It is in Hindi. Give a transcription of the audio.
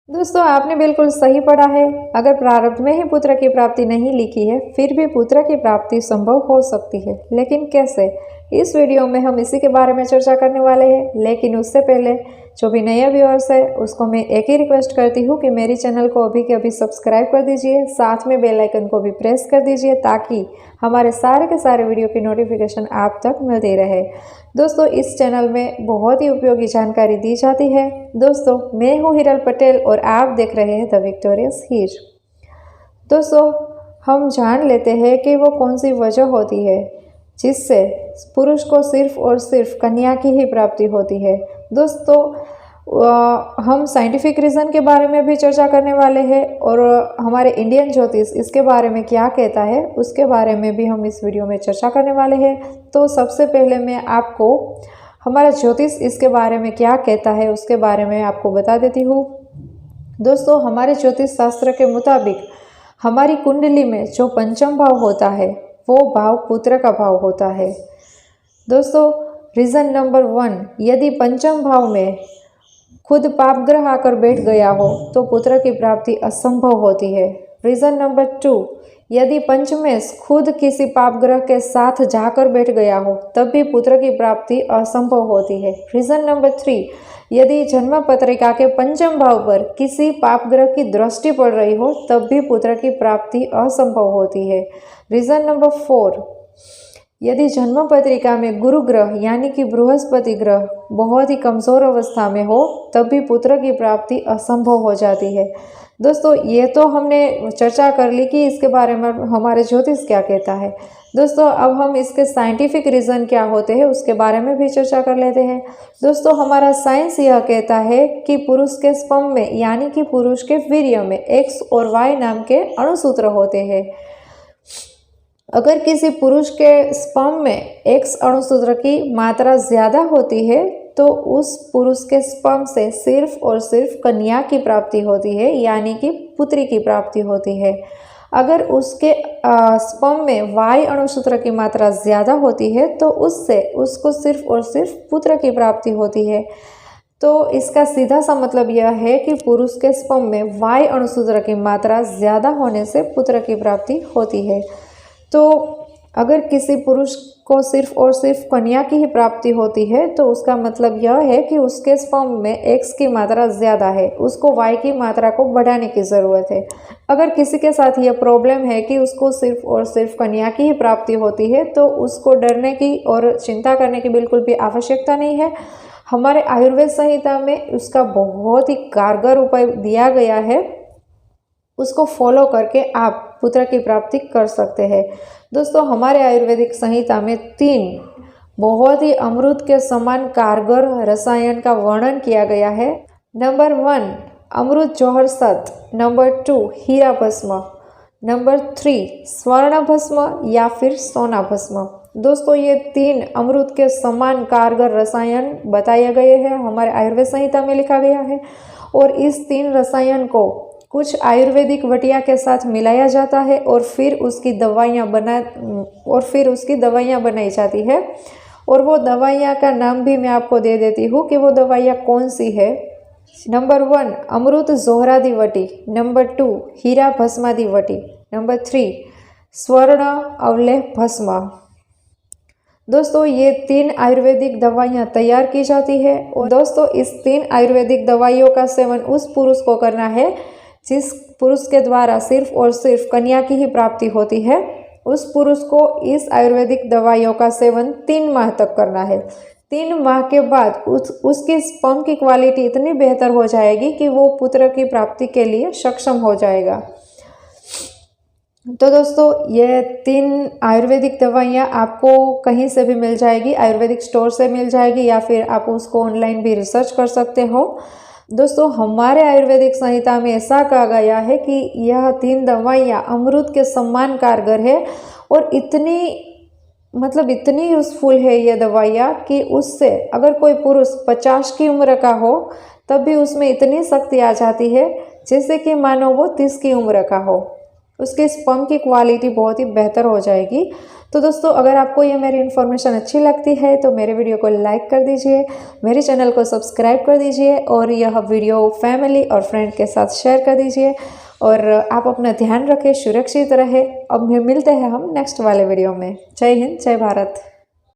दोस्तों आपने बिल्कुल सही पढ़ा है। अगर प्रारब्ध में ही पुत्र की प्राप्ति नहीं लिखी है फिर भी पुत्र की प्राप्ति संभव हो सकती है, लेकिन कैसे? इस वीडियो में हम इसी के बारे में चर्चा करने वाले हैं। लेकिन उससे पहले जो भी नया व्यूअर्स है उसको मैं एक ही रिक्वेस्ट करती हूँ कि मेरी चैनल को अभी के अभी सब्सक्राइब कर दीजिए, साथ में बेल आइकन को भी प्रेस कर दीजिए ताकि हमारे सारे के सारे वीडियो की नोटिफिकेशन आप तक मिलती रहे। दोस्तों इस चैनल में बहुत ही उपयोगी जानकारी दी जाती है। दोस्तों मैं हूँ हिरल पटेल और आप देख रहे हैं द विक्टोरियस हीर। दोस्तों हम जान लेते हैं कि वो कौन सी वजह होती है जिससे पुरुष को सिर्फ और सिर्फ कन्या की ही प्राप्ति होती है। दोस्तों हम साइंटिफिक रीज़न के बारे में भी चर्चा करने वाले हैं और हमारे इंडियन ज्योतिष इसके बारे में क्या कहता है उसके बारे में भी हम इस वीडियो में चर्चा करने वाले हैं। तो सबसे पहले मैं आपको हमारा ज्योतिष इसके बारे में क्या कहता है उसके बारे में आपको बता देती हूँ। दोस्तों हमारे ज्योतिष शास्त्र के मुताबिक हमारी कुंडली में जो पंचम भाव होता है वो भाव पुत्र का भाव होता है। दोस्तों रीज़न नंबर 1, यदि पंचम भाव में खुद पाप ग्रह आकर बैठ गया हो तो पुत्र की प्राप्ति असंभव होती है। रीज़न नंबर 2, यदि पंचमेश खुद किसी पाप ग्रह के साथ जाकर बैठ गया हो तब भी पुत्र की प्राप्ति असंभव होती है। रीज़न नंबर 3, यदि जन्म पत्रिका के पंचम भाव पर किसी पाप ग्रह की दृष्टि पड़ रही हो तब भी पुत्र की प्राप्ति असंभव होती है। रीज़न नंबर 4, यदि जन्म पत्रिका में गुरु ग्रह यानी कि बृहस्पति ग्रह बहुत ही कमज़ोर अवस्था में हो तब भी पुत्र की प्राप्ति असंभव हो जाती है। दोस्तों ये तो हमने चर्चा कर ली कि इसके बारे में हमारे ज्योतिष क्या कहता है। दोस्तों अब हम इसके साइंटिफिक रीज़न क्या होते हैं उसके बारे में भी चर्चा कर लेते हैं। दोस्तों हमारा साइंस यह कहता है कि पुरुष के स्पर्म में यानी कि पुरुष के वीर्य में X और Y नाम के अणुसूत्र होते हैं। अगर किसी पुरुष के स्पर्म में X अणुसूत्र की मात्रा ज़्यादा होती है तो उस पुरुष के स्पर्म से सिर्फ और सिर्फ कन्या की प्राप्ति होती है यानी कि पुत्री की प्राप्ति होती है। अगर उसके स्पर्म में Y अणुसूत्र की मात्रा ज़्यादा होती है तो उससे उसको सिर्फ और सिर्फ पुत्र की प्राप्ति होती है। तो इसका सीधा सा मतलब यह है कि पुरुष के स्पर्म में Y अणुसूत्र की मात्रा ज़्यादा होने से पुत्र की प्राप्ति होती है। तो अगर किसी पुरुष को सिर्फ और सिर्फ कन्या की ही प्राप्ति होती है तो उसका मतलब यह है कि उसके स्पर्म में X की मात्रा ज़्यादा है, उसको Y की मात्रा को बढ़ाने की ज़रूरत है। अगर किसी के साथ यह प्रॉब्लम है कि उसको सिर्फ और सिर्फ कन्या की ही प्राप्ति होती है तो उसको डरने की और चिंता करने की बिल्कुल भी आवश्यकता नहीं है। हमारे आयुर्वेद संहिता में उसका बहुत ही कारगर उपाय दिया गया है, उसको फॉलो करके आप पुत्र की प्राप्ति कर सकते हैं। दोस्तों हमारे आयुर्वेदिक संहिता में 3 बहुत ही अमृत के समान कारगर रसायन का वर्णन किया गया है। नंबर 1 अमृत जौहर सत, नंबर 2 हीरा भस्म, नंबर 3 स्वर्ण भस्म या फिर सोना भस्म। दोस्तों ये 3 अमृत के समान कारगर रसायन बताए गए हैं, हमारे आयुर्वेद संहिता में लिखा गया है। और इस 3 रसायन को कुछ आयुर्वेदिक वटिया के साथ मिलाया जाता है और फिर उसकी दवाइयाँ बनाई जाती है। और वो दवाइयाँ का नाम भी मैं आपको दे देती हूँ कि वो दवाइयाँ कौन सी है। नंबर 1 अमृत जोहरादि वटी, नंबर 2 हीरा भस्मादि वटी, नंबर 3 स्वर्ण अवलेह भस्म। दोस्तों ये 3 आयुर्वेदिक दवाइयाँ तैयार की जाती है और दोस्तों इस 3 आयुर्वेदिक दवाइयों का सेवन उस पुरुष को करना है जिस पुरुष के द्वारा सिर्फ और सिर्फ कन्या की ही प्राप्ति होती है। उस पुरुष को इस आयुर्वेदिक दवाइयों का सेवन 3 माह तक करना है। 3 माह के बाद उसकी स्पर्म की क्वालिटी इतनी बेहतर हो जाएगी कि वो पुत्र की प्राप्ति के लिए सक्षम हो जाएगा। तो दोस्तों ये 3 आयुर्वेदिक दवाइयाँ आपको कहीं से भी मिल जाएगी, आयुर्वेदिक स्टोर से मिल जाएगी या फिर आप उसको ऑनलाइन भी रिसर्च कर सकते हो। दोस्तों हमारे आयुर्वेदिक संहिता में ऐसा कहा गया है कि यह 3 दवाइयाँ अमृत के समान कारगर है और इतनी यूज़फुल है ये दवाइयाँ कि उससे अगर कोई पुरुष 50 की उम्र का हो तब भी उसमें इतनी शक्ति आ जाती है जैसे कि मानो वो 30 की उम्र का हो। उसके स्पर्म की क्वालिटी बहुत ही बेहतर हो जाएगी। तो दोस्तों, अगर आपको ये मेरी इन्फॉर्मेशन अच्छी लगती है तो मेरे वीडियो को लाइक कर दीजिए, मेरे चैनल को सब्सक्राइब कर दीजिए और यह वीडियो फैमिली और फ्रेंड के साथ शेयर कर दीजिए। और आप अपना ध्यान रखें, सुरक्षित रहे। अब मिलते हैं हम नेक्स्ट वाले वीडियो में। जय हिंद, जय भारत।